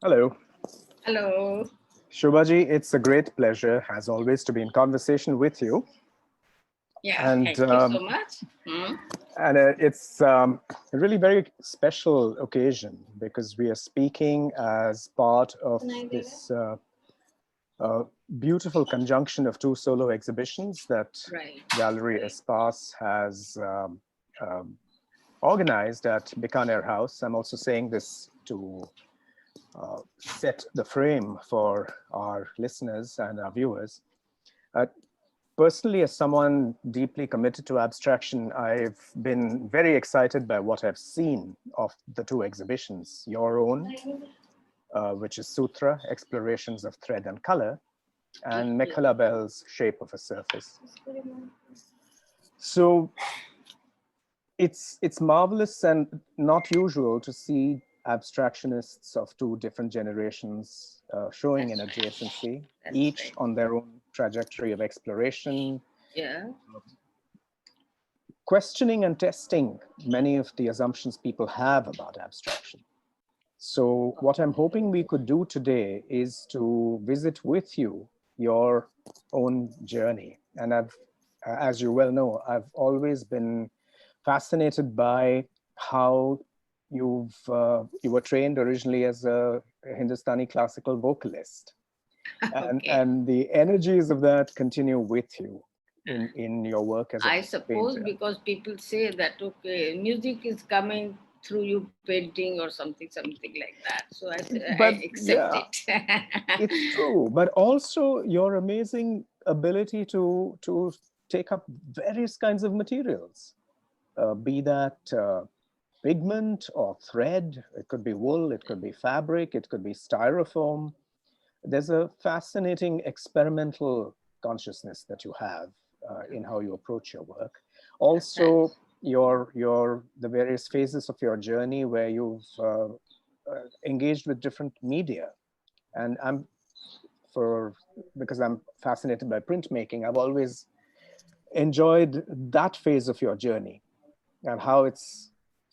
Hello. Hello. Shobhaji, it's a great pleasure, as always, to be in conversation with you. Yeah, And thank you so much. it's a really very special occasion because we are speaking as part of this beautiful conjunction of two solo exhibitions that Right. Gallery Espace has organized at Bikaner House. I'm also saying this to set the frame for our listeners and our viewers. Uh, Personally, as someone deeply committed to abstraction, I've been very excited by what I've seen of the two exhibitions. Your own, which is Sutra, Explorations of Thread and Color, and Mekhala Bell's Shape of a Surface. So it's marvelous and not usual to see abstractionists of two different generations showing an adjacency, each on their own trajectory of exploration, Yeah. questioning and testing many of the assumptions people have about abstraction. So, what I'm hoping we could do today is to visit with you your own journey. And as you well know, I've always been fascinated by how you were trained originally as a Hindustani classical vocalist, and Okay. the energies of that continue with you in your work as a I suppose painter. because people say that, okay, music is coming through you painting or something like that. So I But accept yeah, it. it's true, but also your amazing ability to take up various kinds of materials, be that pigment or thread. It could be wool, it could be fabric, it could be styrofoam. There's a fascinating experimental consciousness that you have in how you approach your work. Also, Thanks. your the various phases of your journey where you've engaged with different media, and for because I'm fascinated by printmaking, I've always enjoyed that phase of your journey and how it's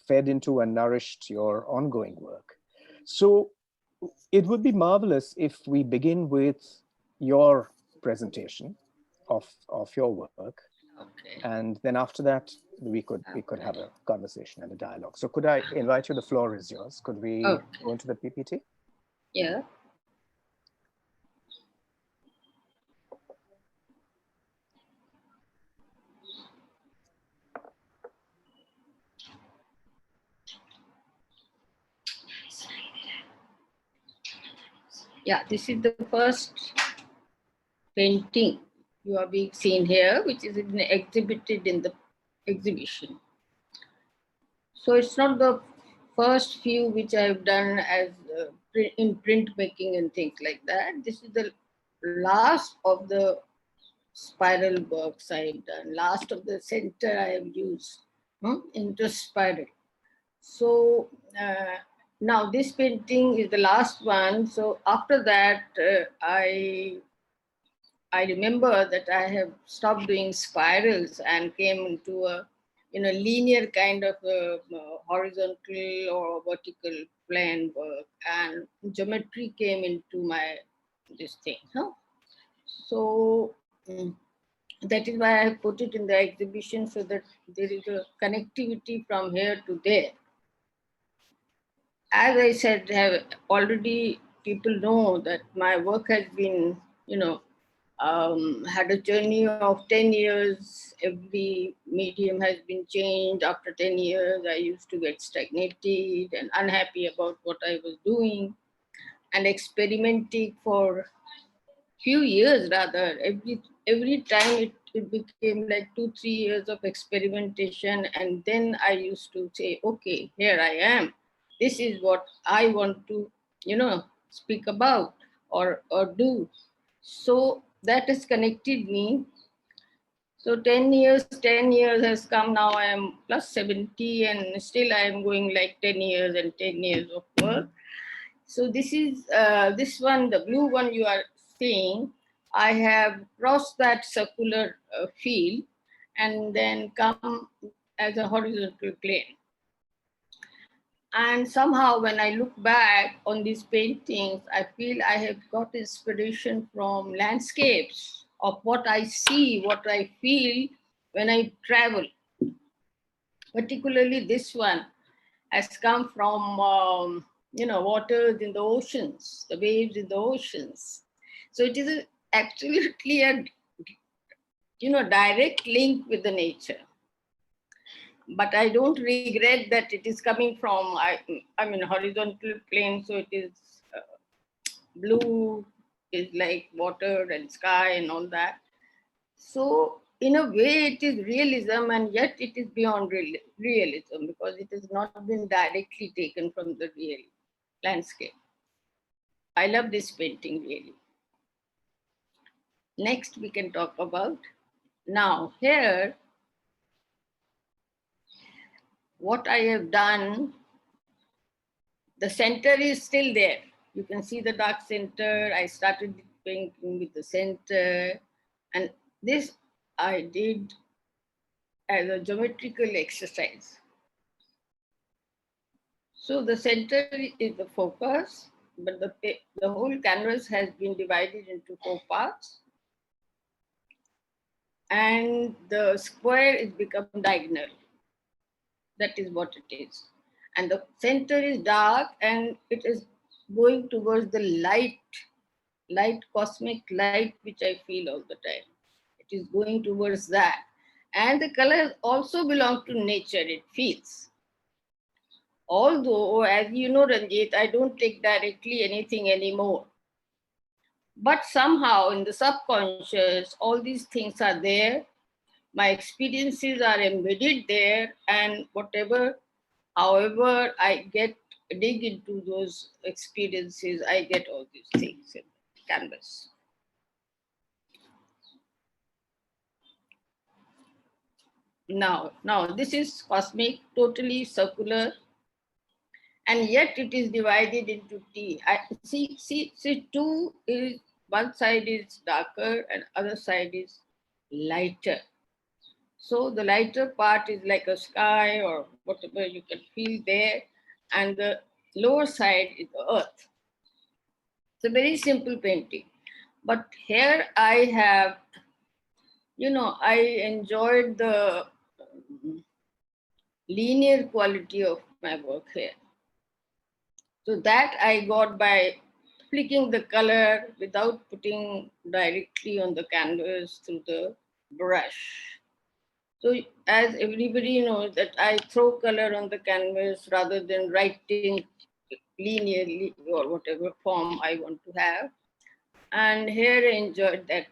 fed into and nourished your ongoing work. So it would be marvelous if we begin with your presentation of your work, Okay. and then after that we could have a conversation and a dialogue. So could I invite you? The floor is yours. Could we Okay. go into the PPT? Yeah. Yeah. This is the first painting you are being seen here, which is exhibited in the exhibition. So it's not the first few which I've done as in printmaking and things like that. This is the last of the spiral works I've done, last of the center I have used into spiral. So now this painting is the last one. So after that, I remember that I have stopped doing spirals and came into a linear kind of horizontal or vertical plane work, and geometry came into my this thing. Huh? So that is why I have put it in the exhibition so that there is a connectivity from here to there. As I said, have already people know that my work has been, had a journey of 10 years. Every medium has been changed. After 10 years, I used to get stagnated and unhappy about what I was doing and experimenting for few years rather. Every time it became like 2-3 years of experimentation, and then I used to say, okay, here I am. This is what I want to, speak about or do. So that has connected me. So 10 years has come now. I am plus 70 and still I am going like 10 years and 10 years of work. So this is this one, the blue one you are seeing. I have crossed that circular field and then come as a horizontal plane. And somehow when I look back on these paintings, I feel I have got inspiration from landscapes of what I see, what I feel when I travel. Particularly this one has come from, waters in the oceans, the waves in the oceans. So it is absolutely a, direct link with the nature. But I don't regret that it is coming from, horizontal plane. So it is blue, is like water and sky and all that. So in a way, it is realism, and yet it is beyond realism because it has not been directly taken from the real landscape. I love this painting really. Next, we can talk about, now here, what I have done, the center is still there. You can see the dark center. I started painting with the center, and this I did as a geometrical exercise. So the center is the focus, but the whole canvas has been divided into 4 parts. And the square is become diagonal. That is what it is. And the center is dark, and it is going towards the light, cosmic light, which I feel all the time. It is going towards that. And the colors also belong to nature, it feels. Although, as you know, Ranjit, I don't take directly anything anymore. But somehow in the subconscious, all these things are there. My experiences are embedded there, and however I dig into those experiences, I get all these things in the canvas. Now this is cosmic, totally circular, and yet it is divided into T. See, two is, one side is darker and other side is lighter. So the lighter part is like a sky or whatever you can feel there, and the lower side is the earth. It's a very simple painting. But here I have, I enjoyed the linear quality of my work here. So that I got by flicking the color without putting directly on the canvas through the brush. So as everybody knows that I throw color on the canvas rather than writing linearly or whatever form I want to have. And here I enjoyed that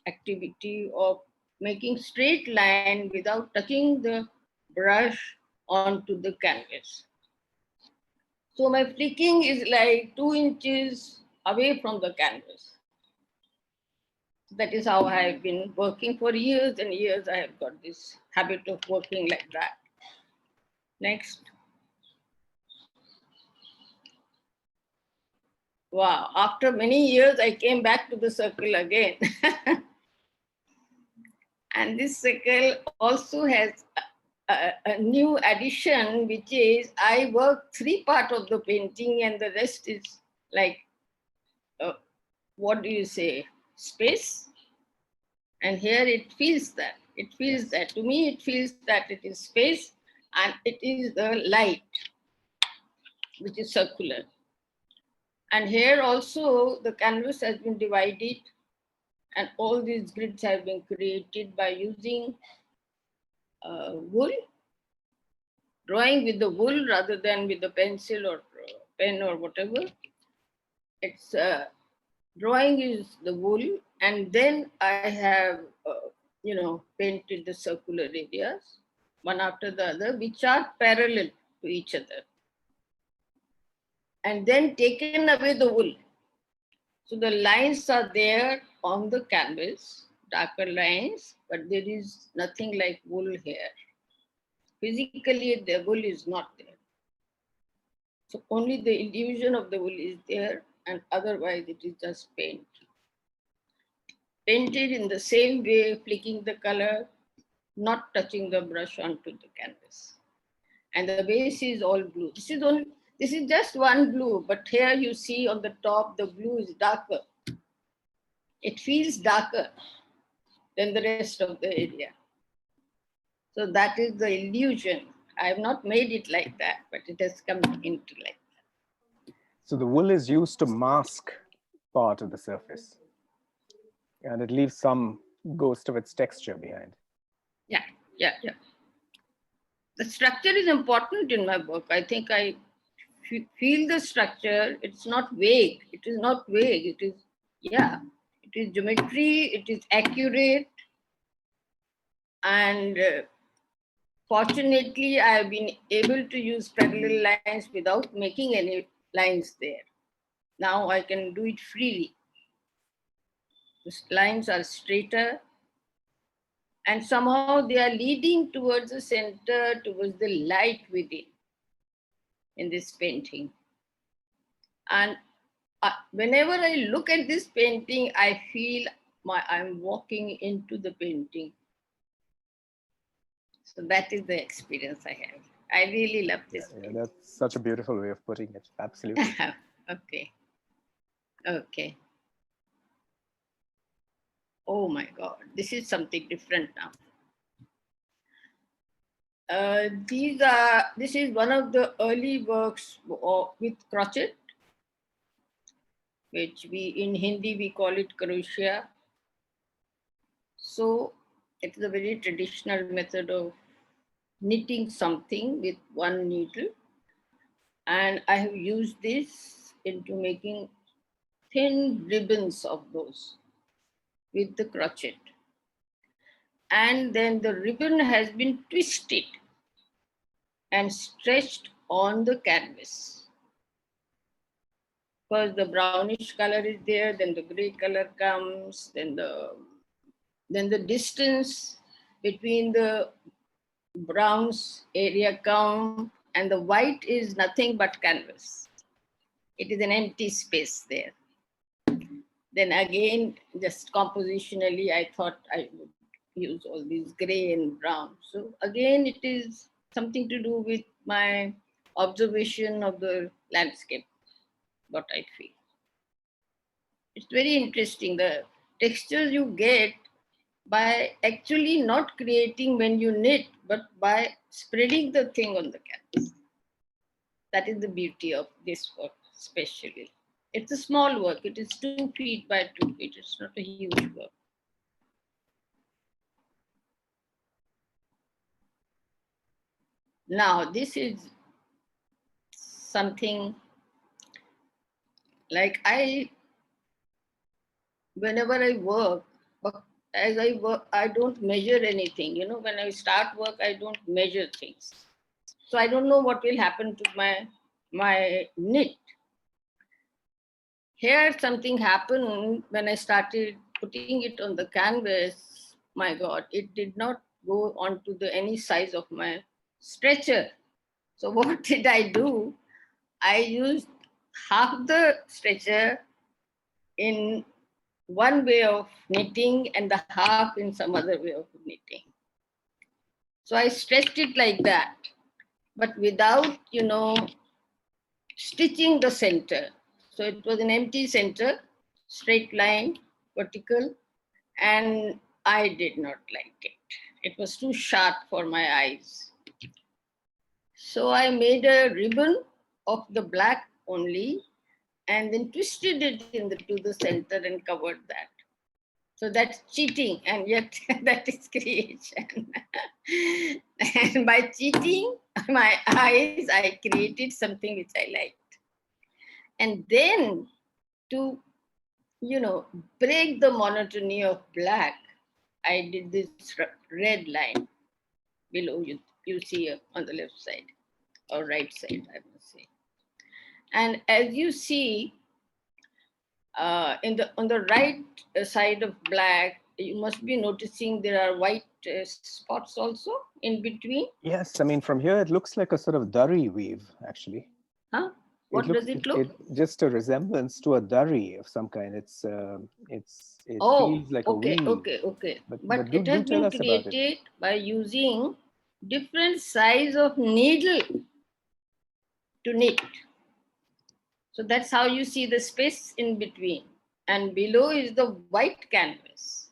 activity of making straight line without touching the brush onto the canvas. So my flicking is like 2 inches away from the canvas. That is how I have been working for years and years. I have got this habit of working like that. Next. Wow, after many years, I came back to the circle again. And this circle also has a new addition, which is I work 3 parts of the painting and the rest is like, what do you say, space? And here it feels that. It feels that. To me, it feels that it is space and it is the light, which is circular. And here also the canvas has been divided and all these grids have been created by using wool, drawing with the wool rather than with the pencil or pen or whatever. It's drawing is the wool, and then I have, painted the circular areas one after the other, which are parallel to each other, and then taken away the wool. So the lines are there on the canvas, darker lines, but there is nothing like wool here. Physically, the wool is not there. So only the illusion of the wool is there, and otherwise it is just paint. Painted in the same way, flicking the color, not touching the brush onto the canvas. and the base is all blue. This is just one blue, but here you see on the top, the blue is darker. It feels darker than the rest of the area. So that is the illusion. I have not made it like that, but it has come into like that. So the wool is used to mask part of the surface, and it leaves some ghost of its texture behind. Yeah. The structure is important in my work. I think I feel the structure. It's not vague. It is not vague. It is, yeah, it is geometry. It is accurate. And fortunately, I have been able to use parallel lines without making any lines there. Now I can do it freely. The lines are straighter, and somehow they are leading towards the center, towards the light within in this painting. And whenever I look at this painting, I feel I'm walking into the painting. So that is the experience I have. I really love this. Yeah, that's such a beautiful way of putting it. Absolutely. Okay. Oh my God, this is something different now. This is one of the early works with crochet, which in Hindi we call it crochet. So it's a very traditional method of knitting something with one needle. And I have used this into making thin ribbons of those with the crochet. And then the ribbon has been twisted and stretched on the canvas. First the brownish color is there, then the gray color comes, then the distance between the browns area come, and the white is nothing but canvas. It is an empty space there. Then again, just compositionally, I thought I would use all these gray and brown. So again, it is something to do with my observation of the landscape, what I feel. It's very interesting, the textures you get by actually not creating when you knit, but by spreading the thing on the canvas. That is the beauty of this work, especially. It's a small work. It is 2 feet by 2 feet. It's not a huge work. Now, this is something like whenever I work, as I work, I don't measure anything. You know, when I start work, I don't measure things. So I don't know what will happen to my knit. Here something happened when I started putting it on the canvas. My God, it did not go onto any size of my stretcher. So what did I do? I used half the stretcher in one way of knitting and the half in some other way of knitting. So I stretched it like that, but without, stitching the center. So it was an empty center, straight line, vertical, and I did not like it. It was too sharp for my eyes. So I made a ribbon of the black only and then twisted it to the center and covered that. So that's cheating, and yet that is creation. And by cheating my eyes, I created something which I liked. And then to, break the monotony of black, I did this red line below you see on the left side or right side, I must say. And as you see, on the right side of black, you must be noticing there are white spots also in between. Yes, I mean, from here it looks like a sort of durry weave, actually. Huh? What does it look? Just a resemblance to a durry of some kind. It feels like a weave. Okay. But it has been created by using different size of needle to knit. So that's how you see the space in between. And below is the white canvas.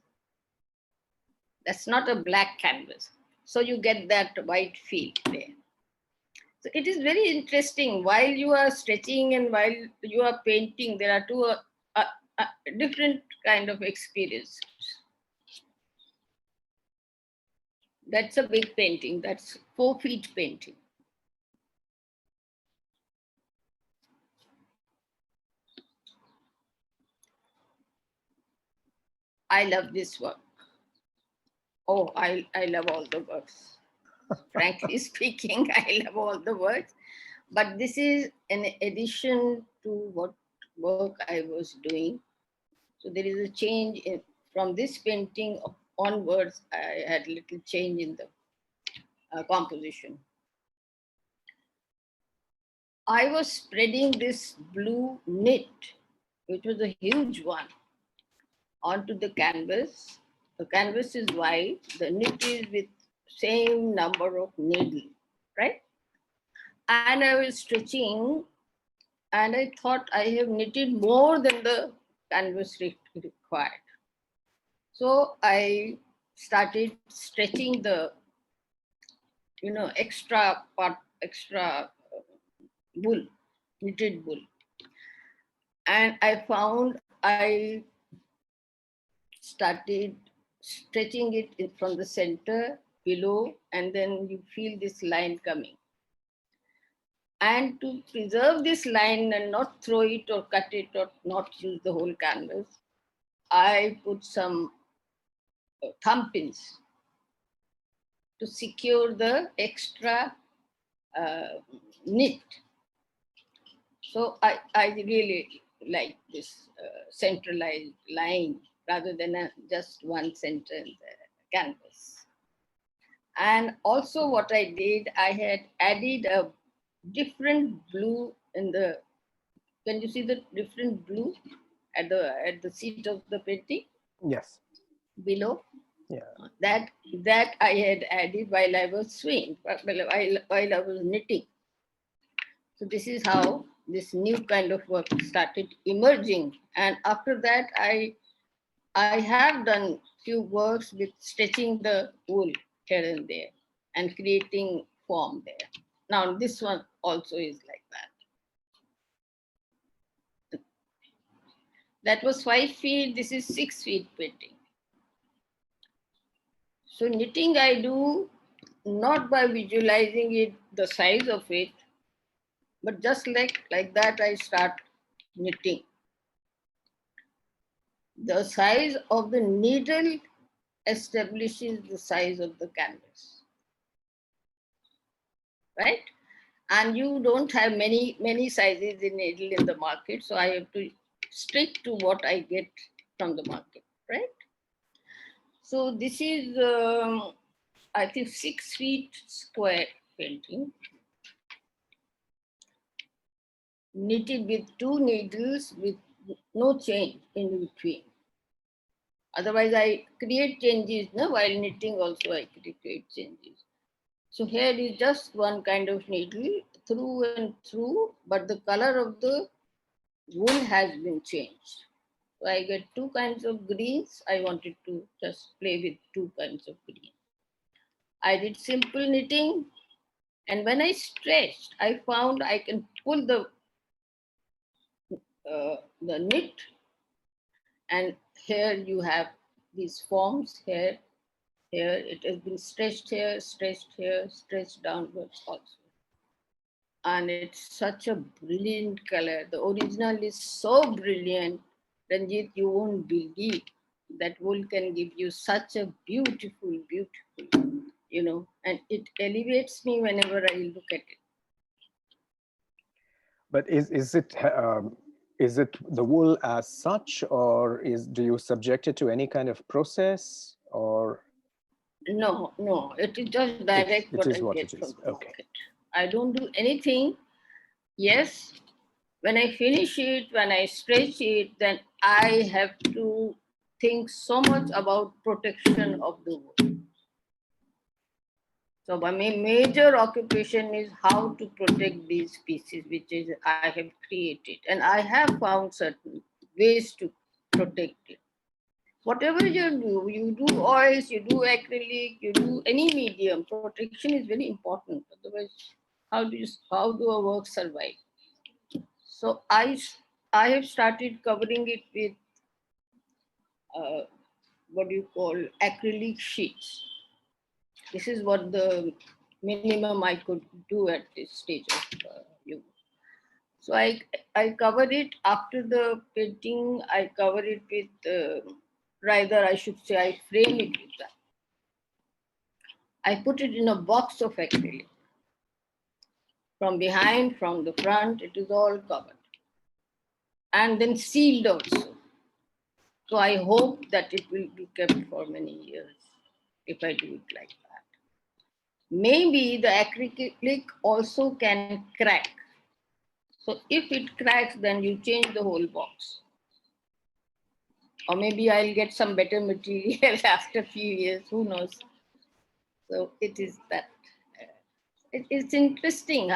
That's not a black canvas. So you get that white feel there. So it is very interesting. While you are stretching and while you are painting, there are two different kind of experiences. That's a big painting. That's 4 feet painting. I love this work. Oh, I love all the works. Frankly speaking, I love all the works. But this is an addition to what work I was doing. So there is a change in, from this painting onwards, I had little change in the composition. I was spreading this blue knit, which was a huge one, onto the canvas. The canvas is white, the knit is with same number of needle, right? And I was stretching and I thought I have knitted more than the canvas required. So I started stretching the, extra part, extra wool, knitted wool. And I found I started stretching it from the center below, and then you feel this line coming. And to preserve this line and not throw it or cut it or not use the whole canvas, I put some thumb pins to secure the extra knit. So I really like this centralized line rather than just one center in the canvas. And also what I did, I had added a different blue in the, can you see the different blue at the seat of the painting? Yes. Below? Yeah. That I had added while I was sewing, while I was knitting. So this is how this new kind of work started emerging. And after that, I have done few works with stretching the wool here and there and creating form there. Now this one also is like that. That was 5 feet, this is 6 feet painting. So knitting I do not by visualizing it, the size of it, but just like that I start knitting. The size of the needle establishes the size of the canvas, right? And you don't have many sizes in needle in the market, so I have to stick to what I get from the market, right? So this is, I think, 6 feet square painting, knitted with 2 needles with no change in between. Otherwise, I create changes, no? While knitting also I create changes. So here is just one kind of needle through and through, but the color of the wool has been changed. So I get 2 kinds of greens. I wanted to just play with 2 kinds of green. I did simple knitting, and when I stretched, I found I can pull the knit, and here you have these forms here. Here it has been stretched here, stretched downwards also. And it's such a brilliant color. The original is so brilliant, Ranjit, you won't believe that wool can give you such a beautiful, and it elevates me whenever I look at it. But is it the wool as such, or do you subject it to any kind of process, or? No, it is just direct it what is I what get it from is. the Okay. market. I don't do anything. Yes, when I finish it, when I stretch it, then I have to think so much about protection of the wool. So my major occupation is how to protect these species, which is I have created, and I have found certain ways to protect it. Whatever you do oils, you do acrylic, you do any medium, protection is very important. Otherwise, how do our work survive? So I have started covering it with uh, what do you call acrylic sheets. This is what the minimum I could do at this stage of you. So I cover it after the painting. I cover it with rather I should say I frame it with that. I put it in a box of acrylic. From behind, from the front, it is all covered. And then sealed also. So I hope that it will be kept for many years if I do it like that. Maybe the acrylic also can crack. So if it cracks, then you change the whole box. Or maybe I'll get some better material after a few years, who knows. So it is that. It's interesting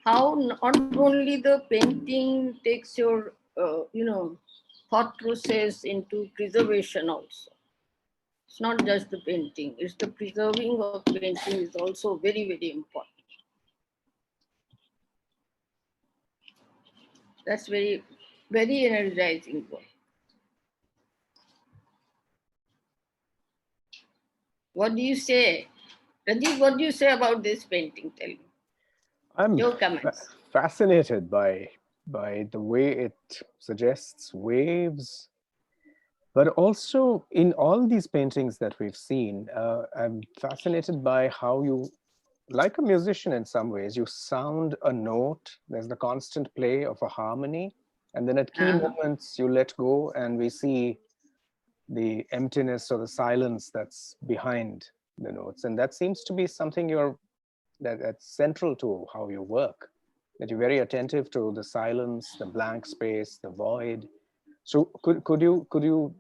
how not only the painting takes your, thought process into preservation also. It's not just the painting, it's the preserving of painting is also very, very important. That's very, very energizing work. What do you say? Ranjit, what do you say about this painting? Tell me. I'm Your comments. fascinated by the way it suggests waves, but also in all these paintings that we've seen, I'm fascinated by how you, like a musician in some ways, you sound a note. There's the constant play of a harmony, and then at key moments you let go, and we see the emptiness or the silence that's behind the notes. And that seems to be something that's central to how you work, that you're very attentive to the silence, the blank space, the void. So could you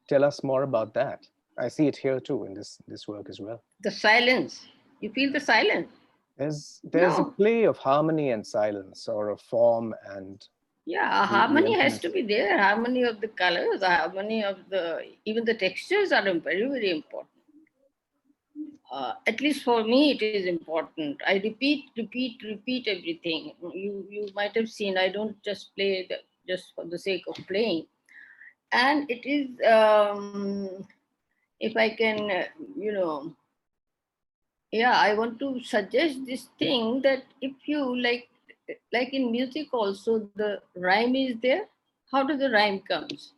tell us more about that? I see it here too in this work as well. The silence. You feel the silence? There's a No. play of harmony and silence, or of form and Yeah, the harmony has to emptiness. be there. Harmony of the colors, harmony of even the textures are very, very important. At least for me, it is important. I repeat everything. You might have seen. I don't just play just for the sake of playing. And it is, if I can, yeah, I want to suggest this thing that if you like in music also, the rhyme is there. How does the rhyme comes?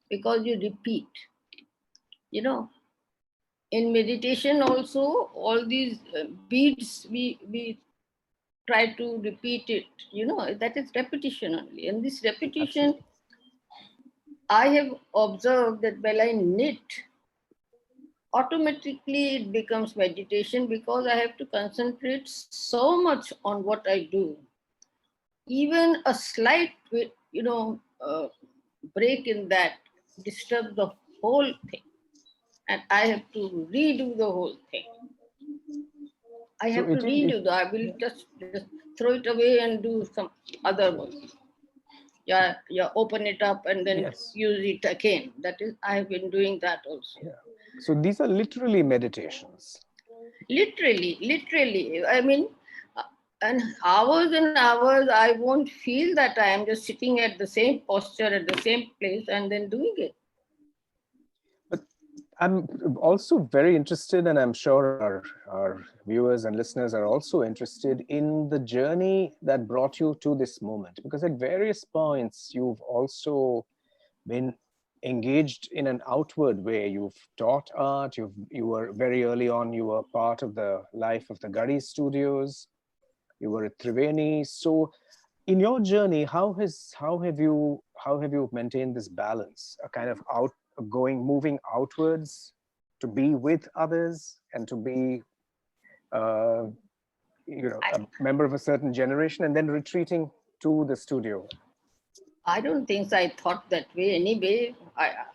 Because you repeat, you know. In meditation also, all these beats we try to repeat it. That is repetition only. And this repetition, Absolutely. I have observed that while I knit, automatically it becomes meditation because I have to concentrate so much on what I do. Even a slight, break in that disturbs the whole thing, and I have to redo the whole thing. I So have to redo that. I will just throw it away and do some other work. Yeah, open it up and then yes. use it again. That is, I have been doing that also. Yeah. So these are literally meditations. Literally. I mean, uh, and hours, I won't feel that I am just sitting at the same posture at the same place and then doing it. But I'm also very interested, and I'm sure our viewers and listeners are also interested in the journey that brought you to this moment. Because at various points, you've also been engaged in an outward way. You've taught art. You were very early on. You were part of the life of the Gadi Studios. You were at Triveni. So, in your journey, how have you maintained this balance? A kind of moving outwards to be with others and to be, uh, a member of a certain generation, and then retreating to the studio. I don't think so. I thought that way anyway.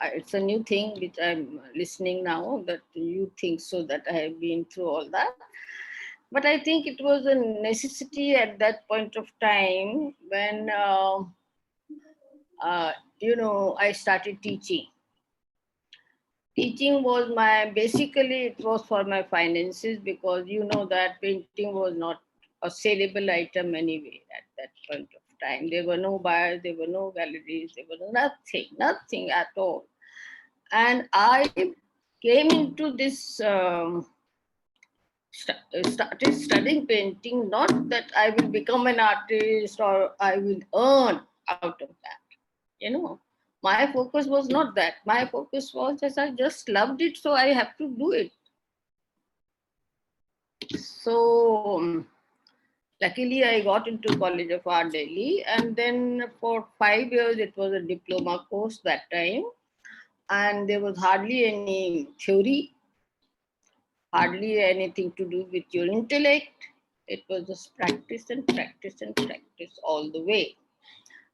It's a new thing which I'm listening now that you think so that I have been through all that. But I think it was a necessity at that point of time when, I started teaching. Teaching was basically it was for my finances, because you know that painting was not a saleable item anyway at that point of time. There were no buyers, there were no galleries, there was nothing at all. And I came into this, started studying painting, not that I will become an artist or I will earn out of that. You know, my focus was not that. My focus was just I just loved it, so I have to do it. So luckily I got into College of Art Delhi, and then for 5 years it was a diploma course that time, and there was hardly any theory, hardly anything to do with your intellect. It was just practice and practice and practice all the way.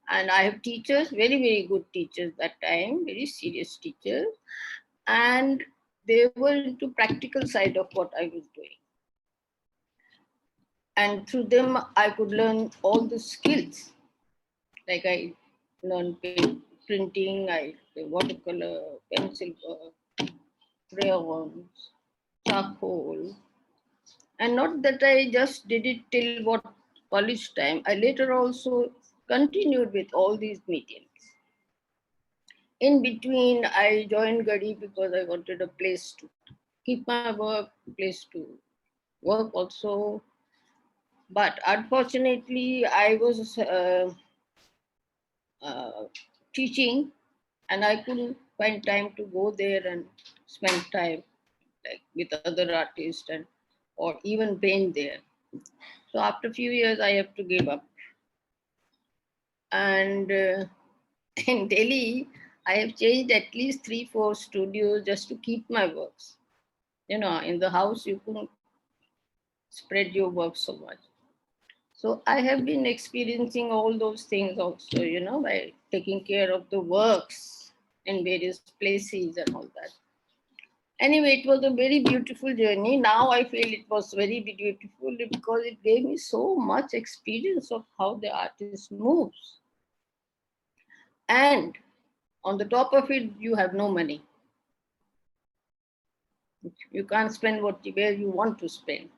And I have teachers, very, very good teachers that time, very serious teachers. And they were into practical side of what I was doing. And through them, I could learn all the skills. Like I learned printing, watercolor, pencil work, crayons, charcoal. And not that I just did it till what college time. I later also continued with all these mediums. In between, I joined Gadi because I wanted a place to keep my work, place to work also. But unfortunately, I was uh, teaching, and I couldn't find time to go there and spend time like with other artists and or even paint there. So after a few years, I have to give up. And in Delhi, I have changed at least 3, 4 studios just to keep my works. You know, in the house, you couldn't spread your work so much. So I have been experiencing all those things also, by taking care of the works in various places and all that. Anyway, it was a very beautiful journey. Now I feel it was very beautiful because it gave me so much experience of how the artist moves. And on the top of it, you have no money. You can't spend where you want to spend.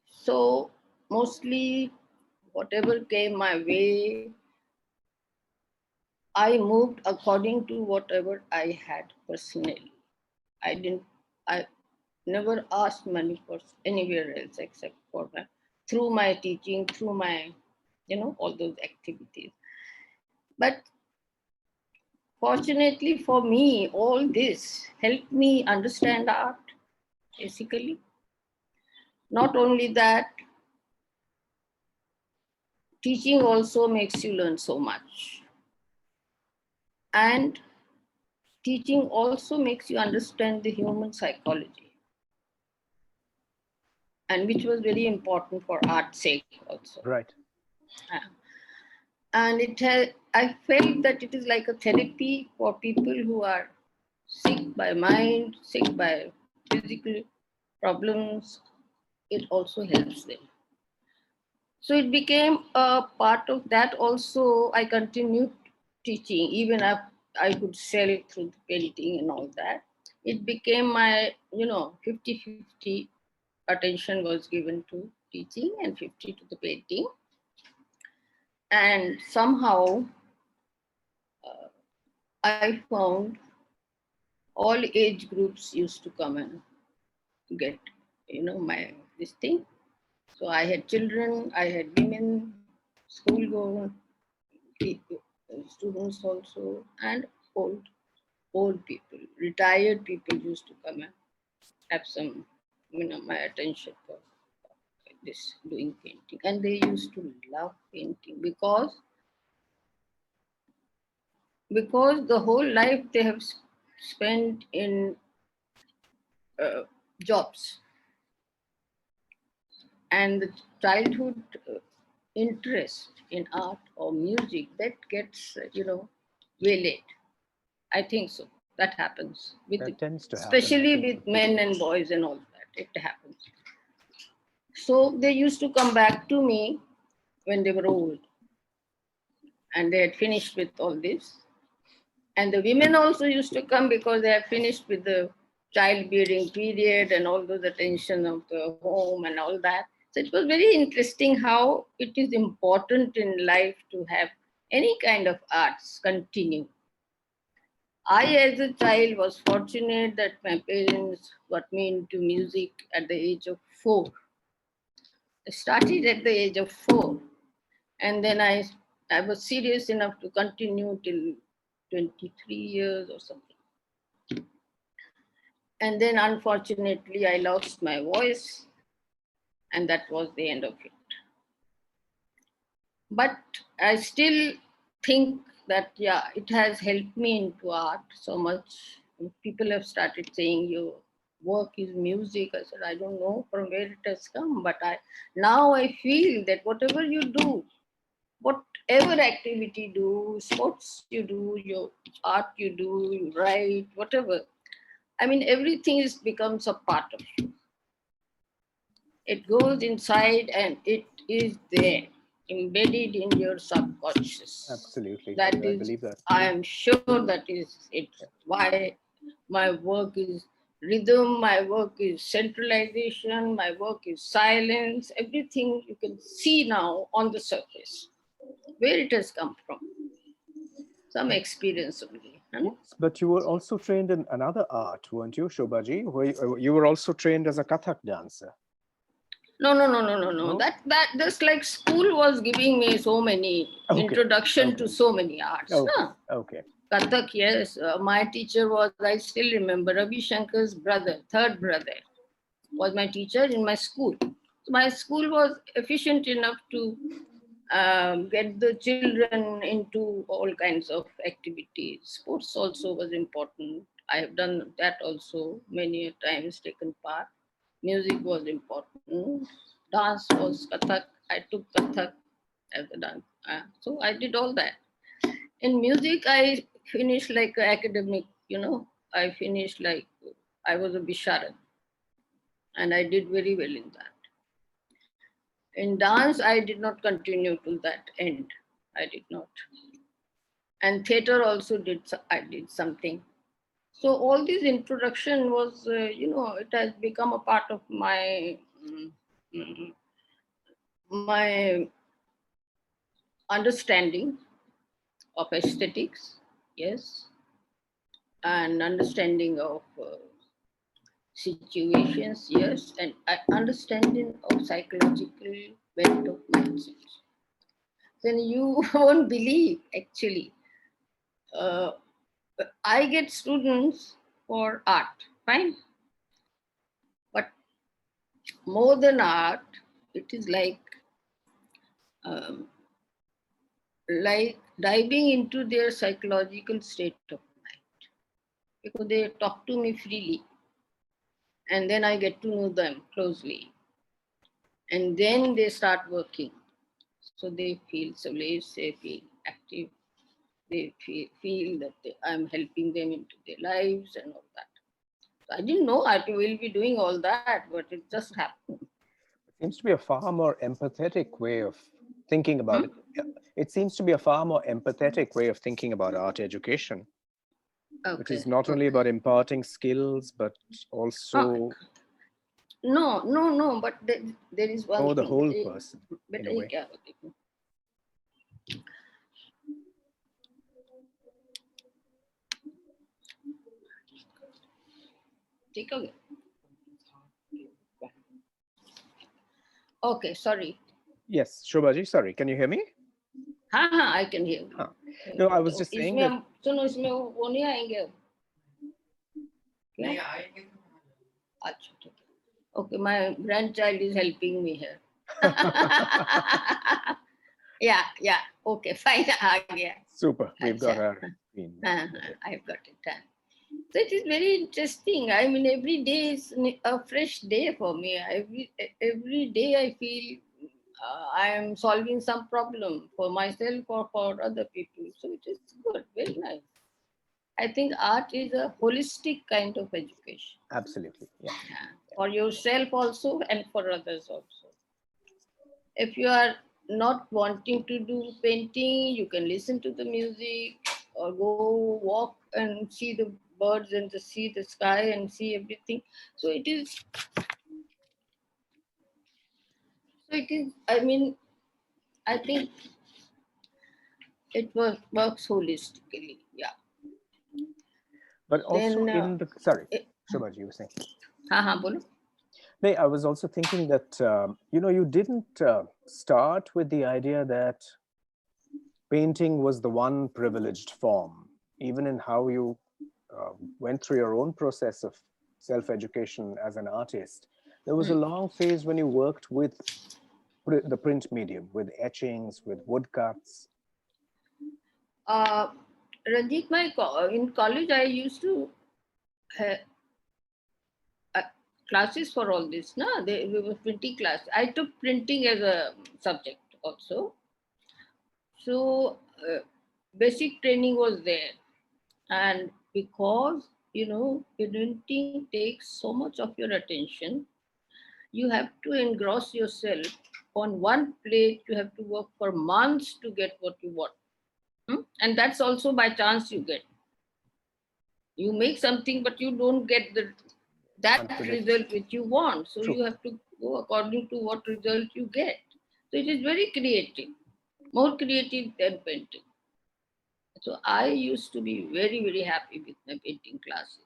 So mostly whatever came my way, I moved according to whatever I had personally. I never asked money for anywhere else except for through my teaching, through my, all those activities. But fortunately for me, all this helped me understand art, basically. Not only that, teaching also makes you learn so much. And teaching also makes you understand the human psychology, and which was very important for art's sake also. Right. And I felt that it is like a therapy for people who are sick by mind, sick by physical problems. It also helps them. So it became a part of that also. I continued teaching, even if I could sell it through the painting and all that. It became my, 50-50 attention was given to teaching and 50 to the painting. And somehow I found all age groups used to come and get, this thing. So I had children, I had women, school-going students also, and old people, retired people used to come and have some, my attention for this doing painting. And they used to love painting because the whole life they have spent in jobs, and the childhood interest in art or music that gets waylaid. I think so. That happens with That tends to happen, I especially think. with men and boys and all that. It happens. So they used to come back to me when they were old and they had finished with all this. And the women also used to come because they had finished with the childbearing period and all those attention of the home and all that. So it was very interesting how it is important in life to have any kind of arts continue. I, as a child, was fortunate that my parents got me into music at the age of 4. I started at the age of 4, and then I was serious enough to continue till 23 years or something. And then, unfortunately, I lost my voice, and that was the end of it. But I still think that, yeah, it has helped me into art so much. People have started saying your work is music. I said, I don't know from where it has come, but now I feel that whatever you do, whatever activity you do, sports you do, your art you do, you write, whatever. I mean, everything becomes a part of you. It goes inside and it is there, embedded in your subconscious. Absolutely. That I is, believe that. I am sure that is it. Why my work is rhythm, my work is centralization, my work is silence, everything you can see now on the surface. Where it has come from. Some experience only. Huh? But you were also trained in another art, weren't you, Shobhaji? You were also trained as a Kathak dancer. No. That just like school was giving me so many introduction to so many arts. Okay. Kathak, yes. My teacher was, I still remember, Ravi Shankar's brother, third brother, was my teacher in my school. So my school was efficient enough to get the children into all kinds of activities. Sports also was important. I have done that also many times, taken part. Music was important. Dance was Kathak. I took Kathak as a dance. So I did all that. In music, I finished like academic, I finished like I was a Bisharad. And I did very well in that. In dance, I did not continue to that end. I did not. And theater also I did something. So all this introduction was, it has become a part of my understanding of aesthetics, yes, and understanding of situations, yes, and understanding of psychological bent of mindset. Then you won't believe, actually. I get students for art, fine. But more than art, it is um, like diving into their psychological state of mind. Because they talk to me freely. And then I get to know them closely. And then they start working. So they feel safe, they feel active, they feel that I'm helping them into their lives and all that. So I didn't know I will be doing all that, but it just happened. It seems to be a far more empathetic way of thinking about it. It seems to be a far more empathetic way of thinking about art education. Which is not only about imparting skills, but also... No, but there is one thing. The whole person, in a way. Okay, sorry. Yes, Shobhaji, sorry, can you hear me? I can hear you. No, I was just saying that... Okay, my grandchild is helping me here. Yeah. Okay, fine. Super. We've got our screen. I've got it done. So it is very interesting. I mean, every day is a fresh day for me. Every day I feel I am solving some problem for myself or for other people. So it is good, very nice. I think art is a holistic kind of education. Absolutely, yeah. For yourself also and for others also. If you are not wanting to do painting, you can listen to the music or go walk and see the birds and just see the sky and see everything. So it is, I mean, I think works holistically. Yeah. But also Then, in the, sorry, eh, Shobha, you were saying. bolo. No, I was also thinking that, you didn't start with the idea that painting was the one privileged form, even in how you went through your own process of self-education as an artist. There was a long phase when you worked with the print medium, with etchings, with woodcuts. Uh, Ranjit, in college, I used to have classes for all this. No, we were printing class. I took printing as a subject also. So basic training was there, and because printing takes so much of your attention, you have to engross yourself on one plate. You have to work for months to get what you want. And that's also by chance you get. You make something, but you don't get that Can't predict. result which you want. So True. you have to go according to what result you get. So it is very creative, more creative than painting. So I used to be very, very happy with my painting classes.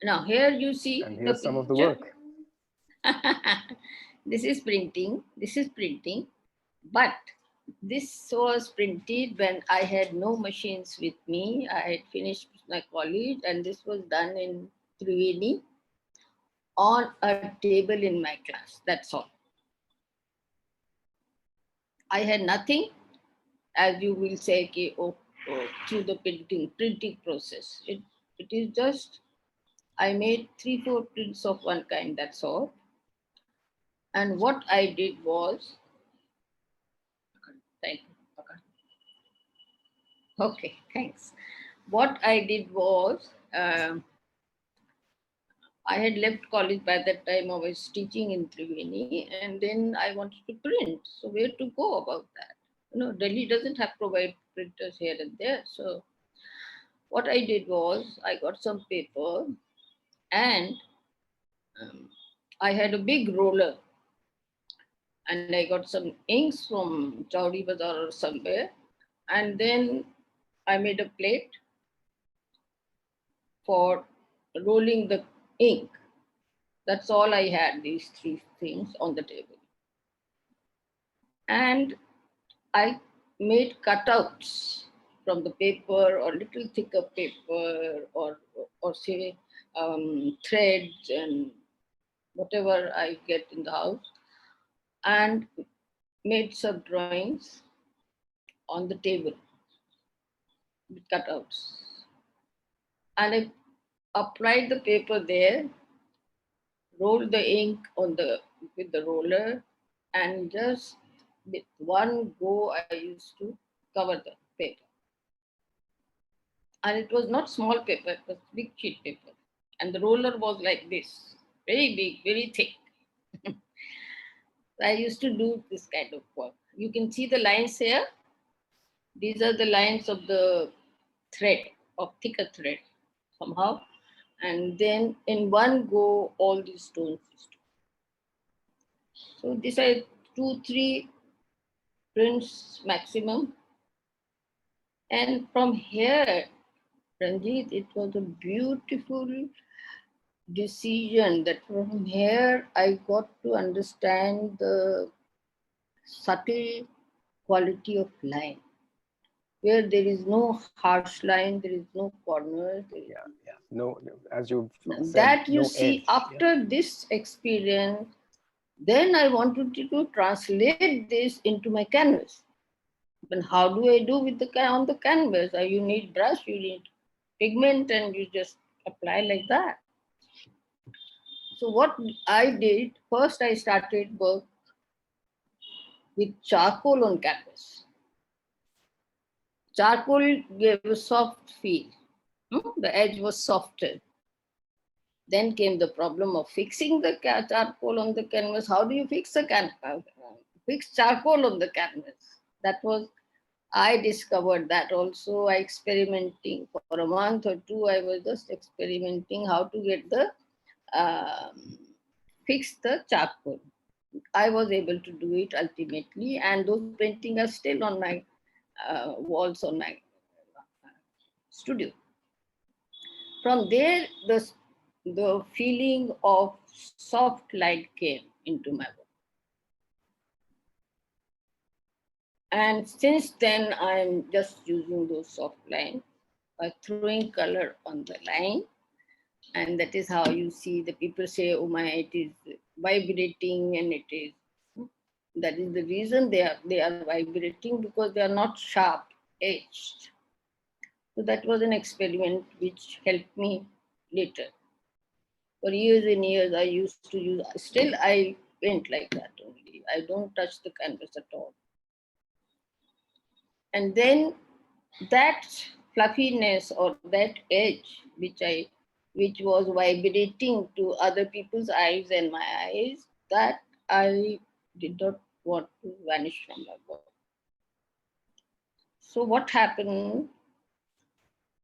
Now here you see And the here's some of the picture. work. This is printing. This is printing. But this was printed when I had no machines with me. I had finished my college, and this was done in Triveni on a table in my class. That's all. I had nothing, as you will say, okay, through the printing process. It is just I made 3-4 prints of one kind. That's all. And what I did was, thank you. Okay, thanks. What I did was, I had left college by that time. I was teaching in Triveni, and then I wanted to print. So where to go about that? Delhi doesn't have provide printers here and there. So what I did was I got some paper, and um, I had a big roller, and I got some inks from Chowdi Bazaar or somewhere, and then I made a plate for rolling the ink. That's all I had, these three things on the table. And I made cutouts from the paper, or little thicker paper, or say threads and whatever I get in the house, and made some drawings on the table with cutouts. And I applied the paper there, rolled the ink with the roller, and just with one go I used to cover the paper. And it was not small paper, it was big sheet paper. And the roller was like this, very big, very thick. I used to do this kind of work. You can see the lines here. These are the lines of the thread, of thicker thread somehow. And then in one go, all these stones. So these are 2-3 prints maximum. And from here, Ranjit, it was a beautiful decision that from here I got to understand the subtle quality of line, where there is no harsh line, there is no corners. Yeah, yeah. No, as you've said, That you no see edge. after Yeah. this experience, then I wanted to translate this into my canvas. But how do I do with on the canvas? You need brush, you need pigment, and you just apply like that. So what I did, first I started work with charcoal on canvas. Charcoal gave a soft feel. The edge was softer. Then came the problem of fixing the charcoal on the canvas. How do you fix the fix charcoal on the canvas. That was, I discovered that also. I experimenting for a month or two. I was just experimenting how to get the fix the charcoal. I was able to do it ultimately, and those paintings are still on my walls on my studio. From there, the feeling of soft light came into my work. And since then, I'm just using those soft lines by throwing color on the line. And that is how you see the people say, oh my, it is vibrating, and it is. That is the reason they are vibrating, because they are not sharp edged. So that was an experiment which helped me later. For years and years, I used to use, still I paint like that only. I don't touch the canvas at all. And then that fluffiness or that edge, which was vibrating to other people's eyes and my eyes, that I did not want to vanish from my work. So what happened?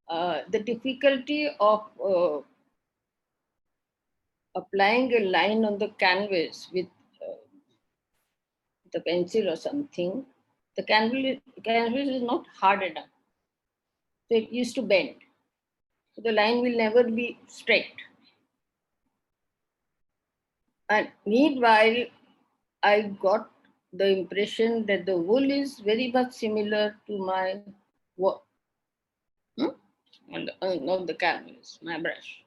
The difficulty of applying a line on the canvas with the pencil or something, the canvas is not hard enough. So it used to bend. So the line will never be straight. And meanwhile, I got the impression that the wool is very much similar to my work. On the canvas, my brush.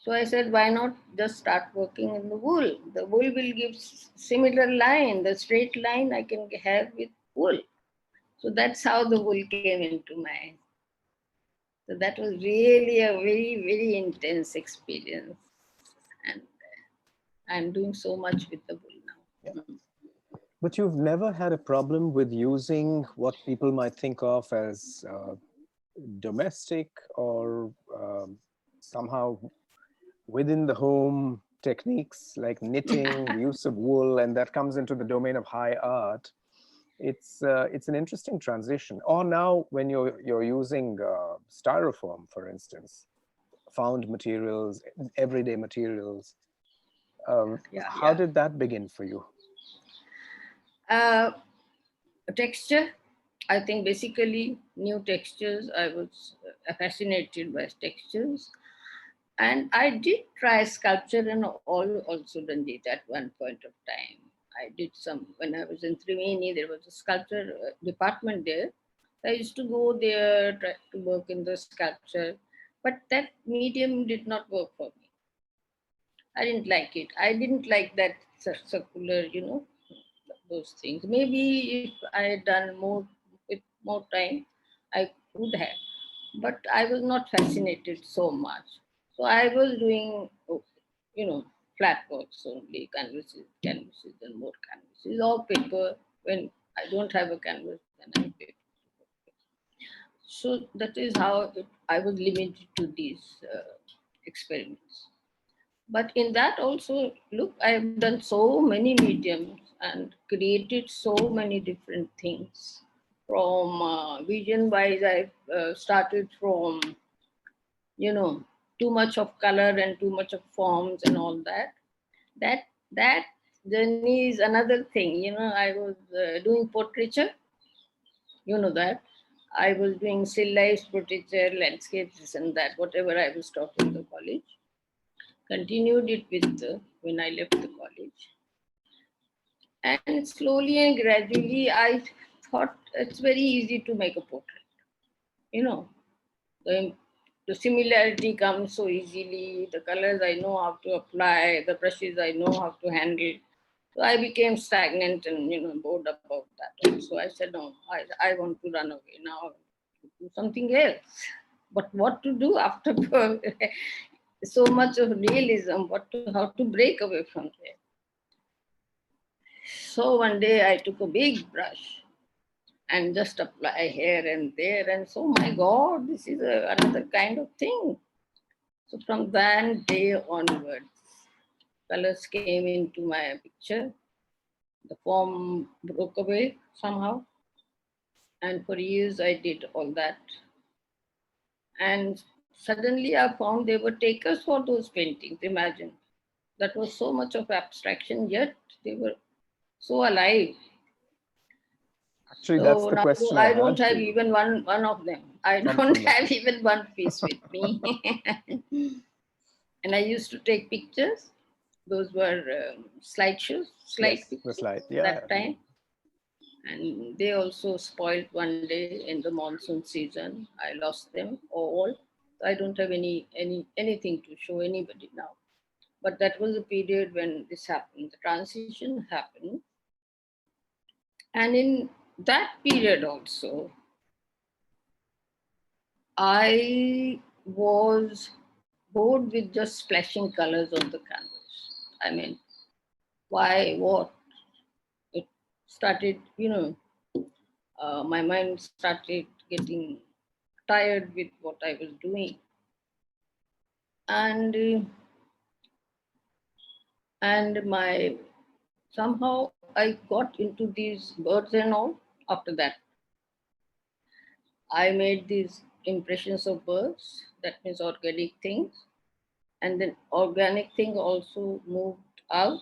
So I said, why not just start working in the wool? The wool will give similar line, the straight line I can have with wool. So that's how the wool came into my eyes. So that was really a very, very intense experience. And I'm doing so much with the wool now. Yeah. But you've never had a problem with using what people might think of as domestic or somehow within the home techniques like knitting, the use of wool, and that comes into the domain of high art. It's an interesting transition. Or now when you're using styrofoam, for instance, found materials, everyday materials. How did that begin for you? Texture. I think basically new textures. I was fascinated by textures. And I did try sculpture and all also Ranjit at one point of time. I did some, when I was in Triveni, there was a sculpture department there. I used to go there, try to work in the sculpture, but that medium did not work for me. I didn't like it. I didn't like that circular, those things. Maybe if I had done more with more time, I would have. But I was not fascinated so much. So I was doing, flat works only, canvases and more canvases, or paper. When I don't have a canvas, then I paper. So that is how I was limited to these experiments. But in that also, look, I have done so many mediums and created so many different things. From vision wise, I started from, too much of color and too much of forms and all that. That journey is another thing. I was doing portraiture, that. I was doing still life, portraiture, landscapes, and that, whatever I was taught in the college. Continued it with when I left the college. And slowly and gradually, I thought it's very easy to make a portrait. The, the similarity comes so easily. The colors I know how to apply, the brushes I know how to handle. So I became stagnant and bored about that. So I said, no, I want to run away now, do something else. But what to do after so much of realism? How to break away from there? So one day I took a big brush and just apply here and there, and so my God, this is another kind of thing. So from that day onwards, colors came into my picture. the form broke away somehow. And for years I did all that. And suddenly I found they were takers for those paintings. Imagine. That was so much of abstraction, yet they were so alive. Actually, that's So the now question I I had don't for have you even one of them. I don't from the have pic. even one piece with me. And I used to take pictures. Those were slide Yes, the pictures slide. Yeah. that time. And they also spoiled one day in the monsoon season. I lost them all. I don't have anything to show anybody now. But that was a period when this happened. The transition happened. And in that period also, I was bored with just splashing colors on the canvas. I mean, why, what? It started, my mind started getting tired with what I was doing. And my somehow I got into these birds and all. After that, I made these impressions of birds, that means organic things. And then organic thing also moved out.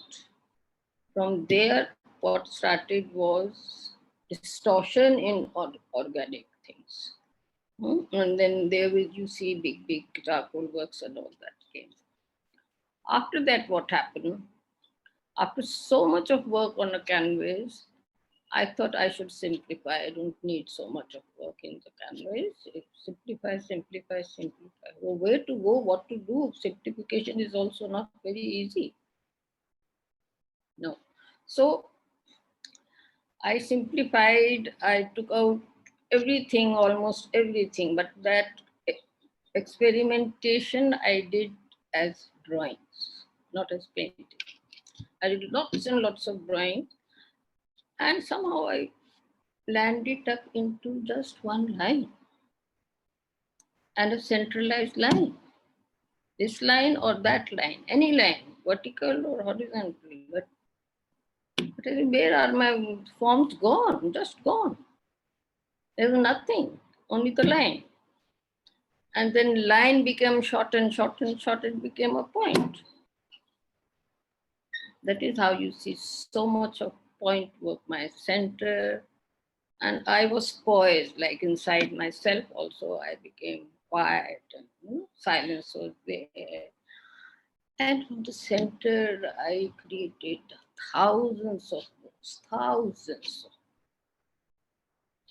From there, what started was distortion in organic things. And then there will you see big charcoal works and all that came. After that, what happened? After so much of work on a canvas, I thought I should simplify. I don't need so much of work in the canvas. Simplify, simplify, simplify. Well, where to go, what to do? Simplification is also not very easy. No. So I simplified, I took out everything, almost everything, but that experimentation I did as drawings, not as painting. I did lots of drawings, and somehow I landed up into just one line and a centralized line. This line or that line, any line, vertical or horizontal. But where are my forms gone? Just gone. There was nothing, only the line. And then line became short and short and short, it became a point. That is how you see so much of point work, my center. And I was poised, like inside myself also, I became quiet and silence was there. And from the center, I created thousands of books, thousands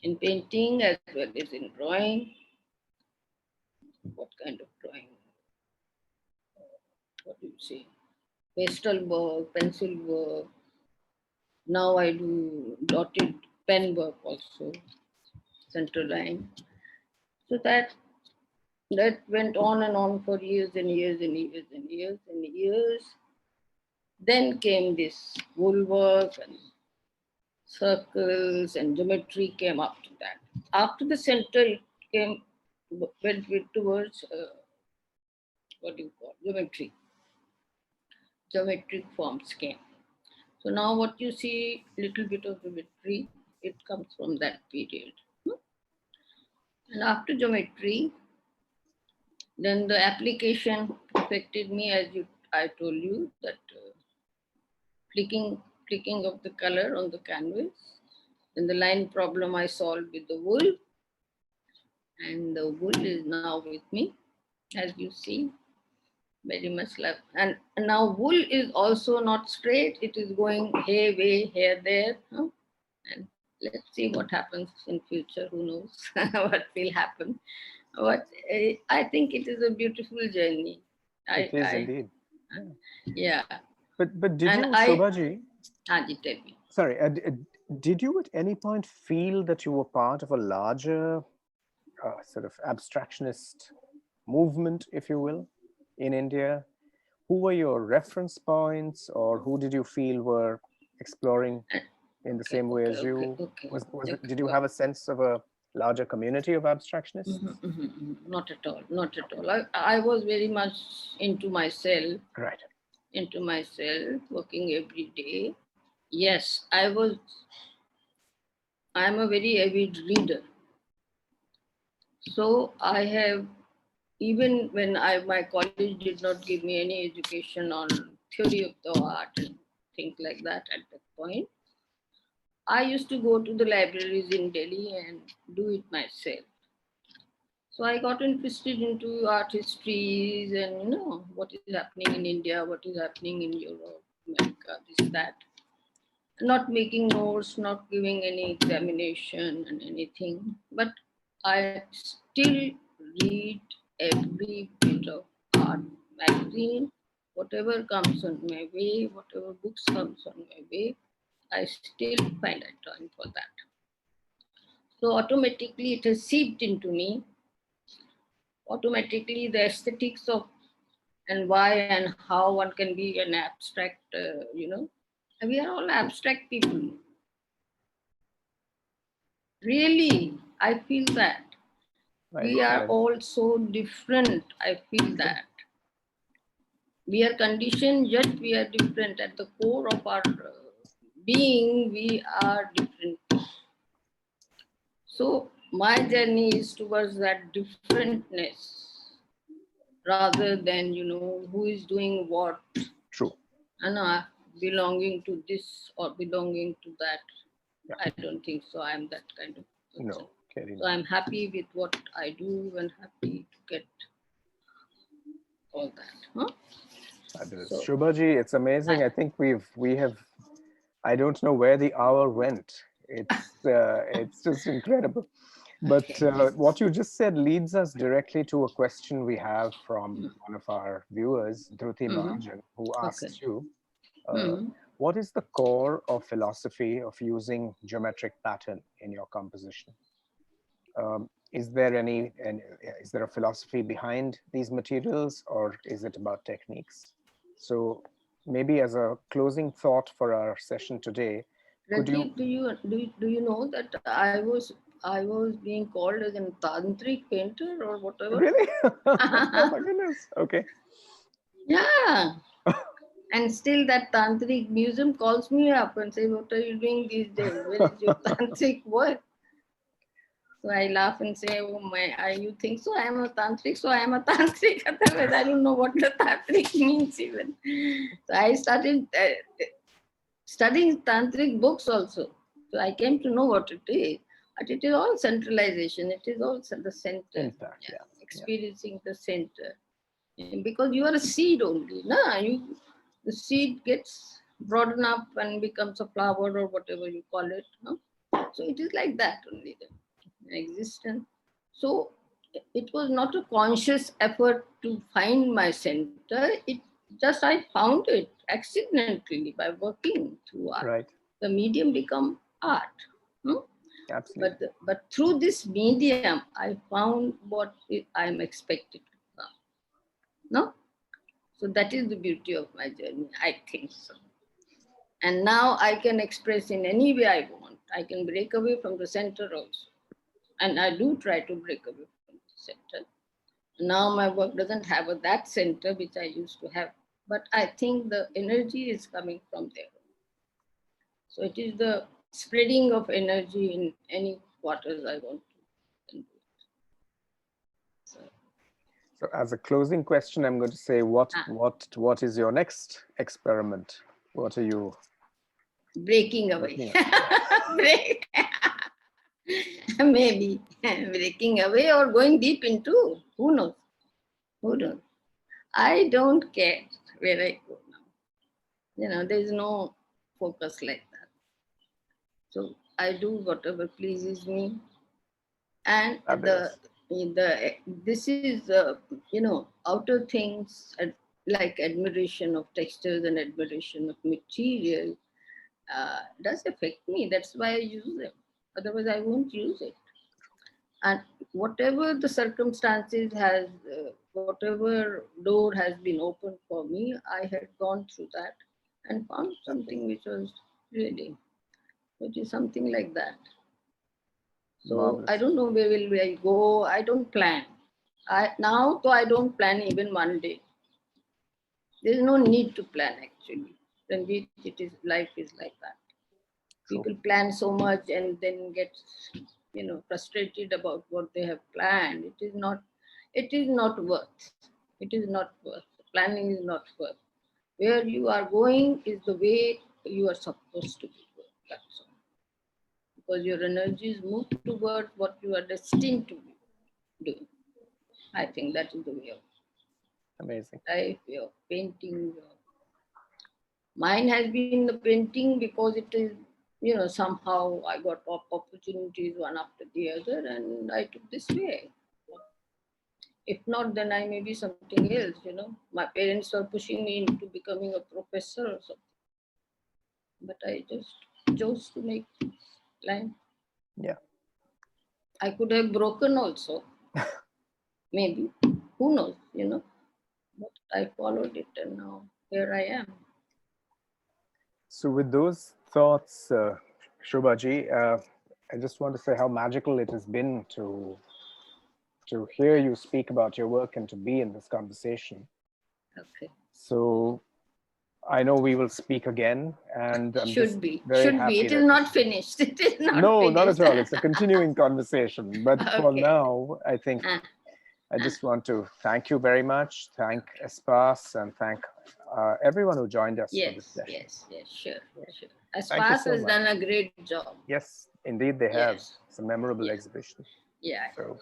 in painting as well as in drawing. What kind of drawing? What do you say? Pastel work, pencil work. Now I do dotted pen work also, center line. So that went on and on for years and years and years and years and years. Then came this woolwork and circles and geometry came up to that. After the center, it came went towards what do you call geometry. Geometric forms came. So now what you see, little bit of geometry, it comes from that period. And after geometry, then the application affected me as I told you that flicking of the color on the canvas. Then the line problem I solved with the wool, and the wool is now with me, as you see, very much love. And now wool is also not straight; it is going here, there. And let's see what happens in future. Who knows what will happen? But I think it is a beautiful journey. It is I indeed. yeah. But did And you, Shobhaji, Haji, tell me. sorry, did you at any point feel that you were part of a larger sort of abstractionist movement, if you will, in India? Who were your reference points, or who did you feel were exploring in the same way as you? Did you have a sense of a larger community of abstractionists? Not at all, not at all. I was very much into myself, Right. working every day. Yes, I'm a very avid reader. So I have, even when my college did not give me any education on theory of the art and things like that at that point, I used to go to the libraries in Delhi and do it myself. So I got interested into art histories and what is happening in India, what is happening in Europe, America, this, that. Not making notes, not giving any examination and anything, but I still read every bit of art magazine, whatever comes on my way, whatever books comes on my way, I still find a time for that. So automatically it has seeped into me. Automatically the aesthetics of and why and how one can be an abstract, we are all abstract people. Really, I feel that. Right. We are Right. all so different. I feel that. We are conditioned, yet we are different. At the core of our being, we are different. So, my journey is towards that differentness rather than, who is doing what. True. And belonging to this or belonging to that. Yeah. I don't think so. I'm that kind of person. No, Kerry, So no. I'm happy with what I do and happy to get all that. Huh? Fabulous. So Shobhaji, it's amazing. I think we have, I don't know where the hour went. It's just incredible. But okay. what you just said leads us directly to a question we have from one of our viewers, Dhruti Mm-hmm. Mahajan, who Okay. asks you, uh, Mm-hmm. what is the core of philosophy of using geometric pattern in your composition? Is there is there a philosophy behind these materials, or is it about techniques? So maybe as a closing thought for our session today, could you? Ranjit, do you know that I was being called as a tantric painter or whatever? Really? Oh my goodness. Okay. Yeah. And still that tantric museum calls me up and say, what are you doing these days? Where is your tantric work? So I laugh and say, oh my, you think so? I am a tantric, so I am a tantric. Otherwise, I don't know what the tantric means even. So I started studying tantric books also. So I came to know what it is. But it is all centralization. It is all the center. In fact, Yeah. yeah. Yeah. Experiencing the center. And because you are a seed only. The seed gets broadened up and becomes a flower or whatever you call it. No? So it is like that only. The existence. So it was not a conscious effort to find my center. It just I found it accidentally by working through art. Right. The medium become art. Hmm? Absolutely. But through this medium, I found what I am expected to become. No, so that is the beauty of my journey. I think so. And now I can express in any way I want. I can break away from the center also, and I do try to break away from the center. Now my work doesn't have that center which I used to have, but I think the energy is coming from there. So it is the spreading of energy in any quarters I want to do. So, So as a closing question, I'm going to say, what is your next experiment? What are you breaking away. working on? Break. Maybe breaking away or going deep into. Who knows? Who knows? I don't care where I go now. There is no focus like that. So I do whatever pleases me, and Fabulous. the this is outer things like admiration of textures and admiration of material does affect me. That's why I use them. Otherwise, I won't use it. And whatever the circumstances whatever door has been opened for me, I had gone through that and found something which was really, which is something like that. So I Marvelous. don't know where will I go. I don't plan. Now, though I don't plan even one day. There is no need to plan actually. Ranjit, life is like that. True. People plan so much and then get, frustrated about what they have planned. It is not worth. It is not worth. Planning is not worth. Where you are going is the way you are supposed to be going. That's all. Because your energies move towards what you are destined to be doing. I think that is the way of Amazing. life, way of painting. Mine has been the painting because it is, somehow I got opportunities one after the other and I took this way. If not, then I may be something else. My parents were pushing me into becoming a professor or something. But I just chose to make line. Yeah. I could have broken also. Maybe. Who knows, But I followed it and now here I am. So with those thoughts, Shobhaji, I just want to say how magical it has been to hear you speak about your work and to be in this conversation. Okay. So I know we will speak again, and I'm just very Should happy. be. It is not finished. It is not No, finished. not at all. It's a continuing conversation. But for Okay. now, I think I just want to thank you very much. Thank Espas and thank everyone who joined us for this session. Yes, sure. Thank you Espas so has much. done a great job. Yes, indeed they have. Yes. It's a memorable exhibition. Yeah, So,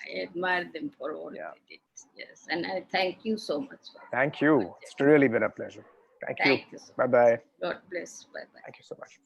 I admire them for all they did. Yes, and I thank you so much. Thank you. It's really been a pleasure. Thank you. Thank you so much. Bye-bye. God bless. Bye-bye. Thank you so much.